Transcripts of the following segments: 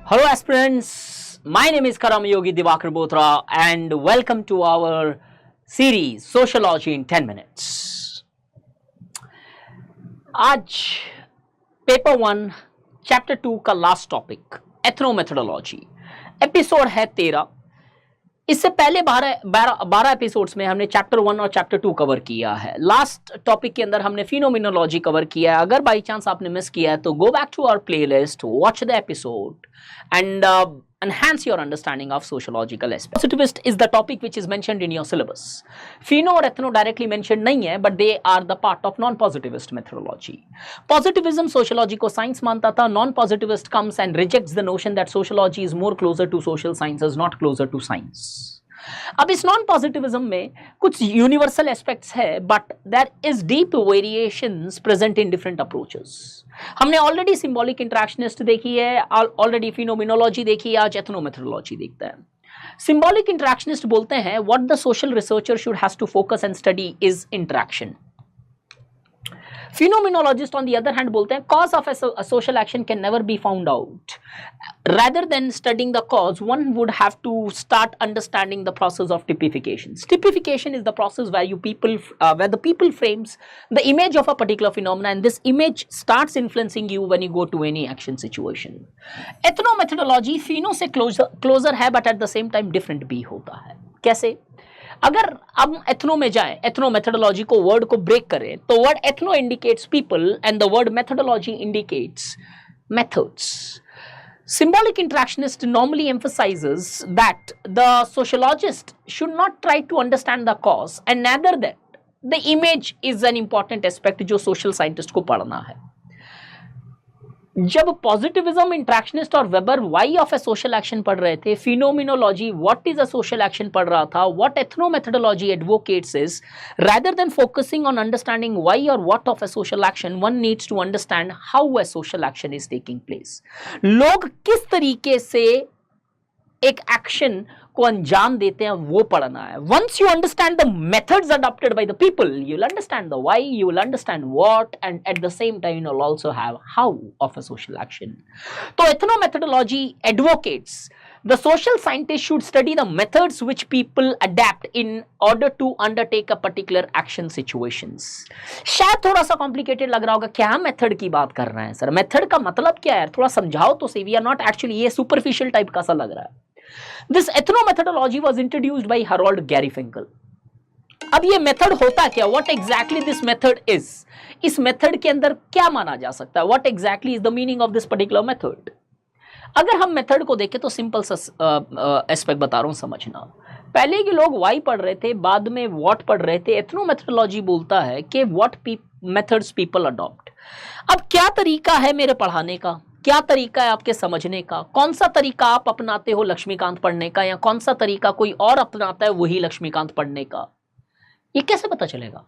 Hello aspirants, my name is Karam Yogi Divakar Botra and welcome to our series Sociology in 10 minutes. आज paper 1 chapter 2 का last topic एथनोमेथोडोलॉजी episode है 13। इससे पहले 12 episodes में हमने chapter 1 और चैप्टर 2 कवर किया है। लास्ट टॉपिक के अंदर हमने फिनोमिनोलॉजी कवर किया है। अगर बाई चांस आपने मिस किया है तो go back to our playlist, watch the episode and enhance your understanding of sociological aspects. Positivist is the topic which is mentioned in your syllabus. Pheno और ethno directly mentioned नहीं है, but they are the part of non-positivist methodology. Positivism sociology को science मानता था. Non-positivist comes and rejects the notion that sociology is more closer to social sciences, not closer to science. अब इस non positivism में कुछ universal aspects है, but there is deep variations present in different approaches. हमने already symbolic interactionist देखी है, already phenomenology देखी है, आज एथनोमेथोडोलॉजी देखते हैं। सिंबॉलिक इंटरैक्शनिस्ट बोलते हैं what the social researcher should has to focus and study is interaction. Phenomenologist on the other hand बोलते हैं cause of a social action can never be found out. Rather than studying the cause, one would have to start understanding the process of typification. Typification is the process where the people frames the image of a particular phenomena, and this image starts influencing you when you go to any action situation. Ethnomethodology pheno से closer है, but at the same time different भी होता है। कैसे? अगर अब ethno में जाए, एथनो मेथोडोलॉजी को वर्ड को ब्रेक करें तो word ethno indicates people and the word methodology indicates methods. Symbolic interactionist normally emphasizes that the sociologist should not try to understand the cause and neither that the image is an important aspect जो social scientist को पढ़ना है। जब positivism interactionist और Weber why of a social action पढ़ रहे थे, phenomenology what is a social action पढ़ रहा था, what ethnomethodology advocates is rather than focusing on understanding why or what of a social action, one needs to understand how a social action is taking place. लोग किस तरीके से एक action को अंजाम देते हैं वो पढ़ना है। Once you understand the methods adopted by the people, you'll understand the why, you will understand what, and at the same time you'll also have how of a social action. So ethnomethodology advocates the social scientist should study the methods which people adapt in order to undertake a particular action situations. शायद थोड़ा सा complicated लग रहा होगा, क्या method की बात कर रहे हैं सर, मेथड का मतलब क्या है, थोड़ा समझाओ तो सही। वी आर नॉट एक्चुअली, ये सुपरफिशियल टाइप का सा लग रहा है। This ethnomethodology was introduced by Harold Garfinkel. अब ये मेथड होता क्या, what exactly this method is, इस मेथड के अंदर क्या माना जा सकता है, what exactly is the meaning of this particular method। अगर हम मेथड को देखें तो सिंपल एस्पेक्ट बता रहा हूं समझना। पहले के लोग वाई पढ़ रहे थे, बाद में व्हाट पढ़ रहे थे। एथनोमेथोडोलॉजी बोलता है कि व्हाट मेथड्स पीपल अडॉप्ट। अब क्या तरीका है मेरे पढ़ाने का, क्या तरीका है आपके समझने का, कौन सा तरीका आप अपनाते हो लक्ष्मीकांत पढ़ने का, या कौन सा तरीका कोई और अपनाता है वही लक्ष्मीकांत पढ़ने का, ये कैसे पता चलेगा?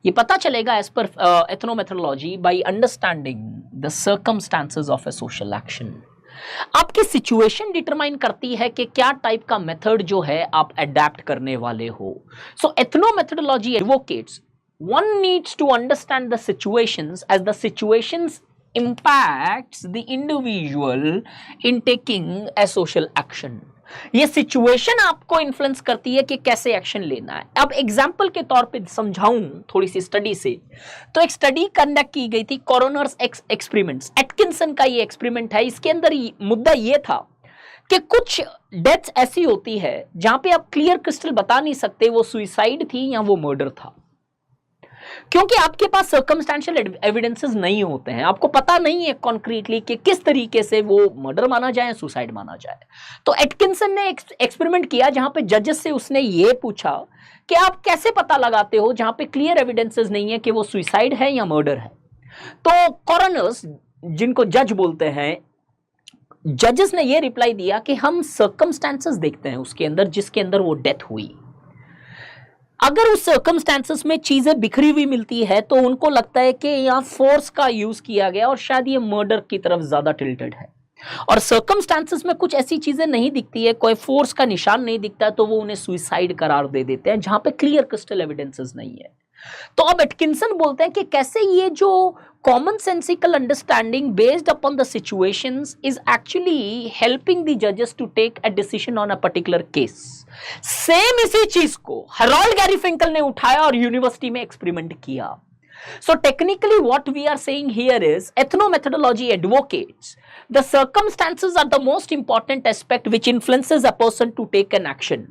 ये पता चलेगा एज पर ethnomethodology by understanding the circumstances of a social action. आपकी सिचुएशन डिटरमाइन करती है कि क्या टाइप का मेथड जो है आप अडेप्ट करने वाले हो। सो ethnomethodology advocates one needs to understand the situations as the situations impacts the individual in taking a social action. ये सिचुएशन आपको इन्फ्लुएंस करती है कि कैसे एक्शन लेना है। अब एग्जाम्पल के तौर पे समझाऊं थोड़ी सी स्टडी से, तो एक स्टडी कंडक्ट की गई थी, कोरोनर्स एक्सपेरिमेंट्स, एटकिंसन का ये एक्सपेरिमेंट है। इसके अंदर मुद्दा ये था कि कुछ डेथ्स ऐसी होती है जहां पे आप क्लियर क्रिस्टल बता नहीं सकते वो सुइसाइड थी या वो मर्डर था, क्योंकि आपके पास सर्कमस्टेंशियल एविडेंसेस नहीं होते हैं, आपको पता नहीं है कॉन्क्रीटली कि किस तरीके से वो मर्डर माना जाए, सुसाइड माना जाए। तो एटकिंसन ने एक्सपेरिमेंट किया जहां पे जजेस से उसने ये पूछा कि आप कैसे पता लगाते हो जहां पे क्लियर एविडेंसेस नहीं है कि वो सुसाइड है या मर्डर है। तो कॉरोनर्स, जिनको जज बोलते हैं, जजेस ने ये रिप्लाई दिया कि हम सर्कमस्टेंसेस देखते हैं उसके अंदर जिसके अंदर वो डेथ हुई। अगर उस सर्कमस्टेंसेस में चीजें बिखरी हुई मिलती है तो उनको लगता है कि यहाँ फोर्स का यूज किया गया और शायद ये मर्डर की तरफ ज्यादा टिल्टेड है। और सर्कमस्टेंसेस में कुछ ऐसी चीजें नहीं दिखती है, कोई फोर्स का निशान नहीं दिखता, तो वो उन्हें सुइसाइड करार दे देते हैं जहां पे क्लियर क्रिस्टल एविडेंसेस नहीं है। तो अब एटकिंसन बोलते हैं कि कैसे ये जो common sensical understanding based upon the situations is actually helping the जजेस to take a decision on a particular case. Same इसी चीज को हेरोल्ड गैरीफिंकल ने उठाया और यूनिवर्सिटी में एक्सपेरिमेंट किया। So technically what we are saying here is ethnomethodology advocates the circumstances are the most important aspect which influences a person to take an action।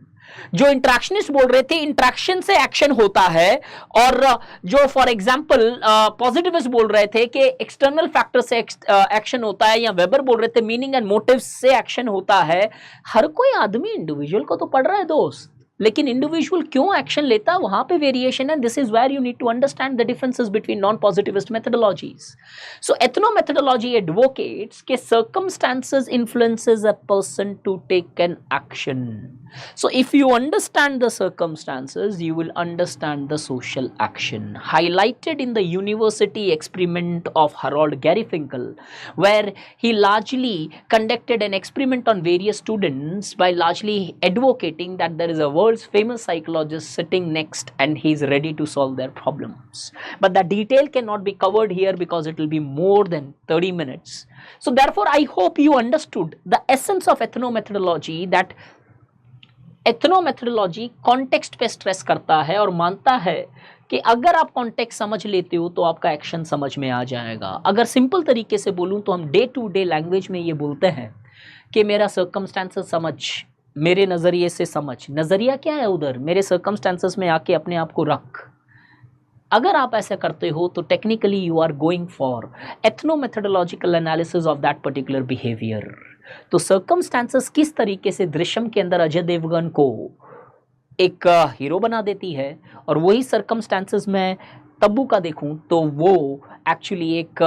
जो इंट्रैक्शनिस्ट बोल रहे थे इंट्रैक्शन से एक्शन होता है, और जो फॉर एग्जांपल पॉजिटिविस्ट बोल रहे थे कि एक्सटर्नल फैक्टर से एक्शन होता है, या वेबर बोल रहे थे मीनिंग एंड मोटिव से एक्शन होता है। हर कोई आदमी इंडिविजुअल को तो पढ़ रहा है दोस्त, लेकिन इंडिविजुअल क्यों एक्शन लेता है वहां पे वेरिएशन है। This is where you need to understand the differences between non positivist methodologies. So ethnomethodology advocates के circumstances influences a person to take an action. So if you understand the circumstances, you will understand the social action highlighted in the university experiment of Harold Garfunkel, where he largely conducted an experiment on various students by largely advocating that there is a world's famous psychologist sitting next and he's ready to solve their problems. But the detail cannot be covered here because it will be more than 30 minutes. So therefore, I hope you understood the essence of ethnomethodology, that ethnomethodology context पे stress करता है और मानता है कि अगर आप context समझ लेते हो तो आपका एक्शन समझ में आ जाएगा। अगर सिंपल तरीके से बोलूं तो हम डे टू डे लैंग्वेज में ये बोलते हैं कि मेरा सर्कमस्टेंसेस समझ, मेरे नज़रिए से समझ। नज़रिया क्या है उधर, मेरे सर्कमस्टेंसेस में आके अपने आप को रख। अगर आप ऐसा करते हो तो technically you are going for ethnomethodological analysis of that particular behaviour. तो सर्कमस्टेंसेस किस तरीके से दृश्यम के अंदर अजय देवगन को एक हीरो बना देती है, और वही सर्कमस्टेंसेस में तब्बू का देखूं तो वो एक्चुअली एक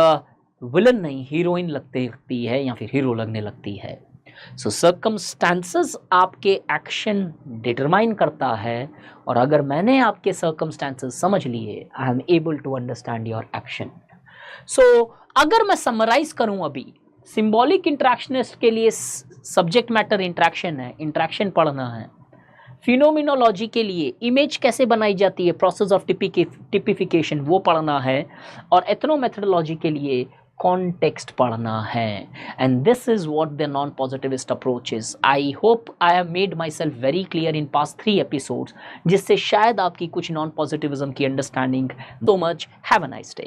विलन नहीं हीरोइन लगती है या फिर हीरो लगने लगती है। सो सर्कमस्टेंसेस आपके एक्शन डिटरमाइन करता है, और अगर मैंने आपके सर्कमस्टेंसेस समझ लिए, I am able to understand your action. So अगर मैं समराइज करूं, अभी सिंबॉलिक इंट्रैक्शनिस्ट के लिए सब्जेक्ट मैटर इंट्रैक्शन है, इंट्रैक्शन पढ़ना है। फिनोमिनोलॉजी के लिए इमेज कैसे बनाई जाती है, प्रोसेस ऑफ टिपिफिकेशन, वो पढ़ना है। और एथनोमेथोडोलॉजी के लिए कॉन्टेक्स्ट पढ़ना है। And this is what the non positivist approach is. I hope I have made my self very clear in past 3 episodes, जिससे शायद आपकी कुछ नॉन पॉजिटिविज्म की understanding. So much, have a nice day.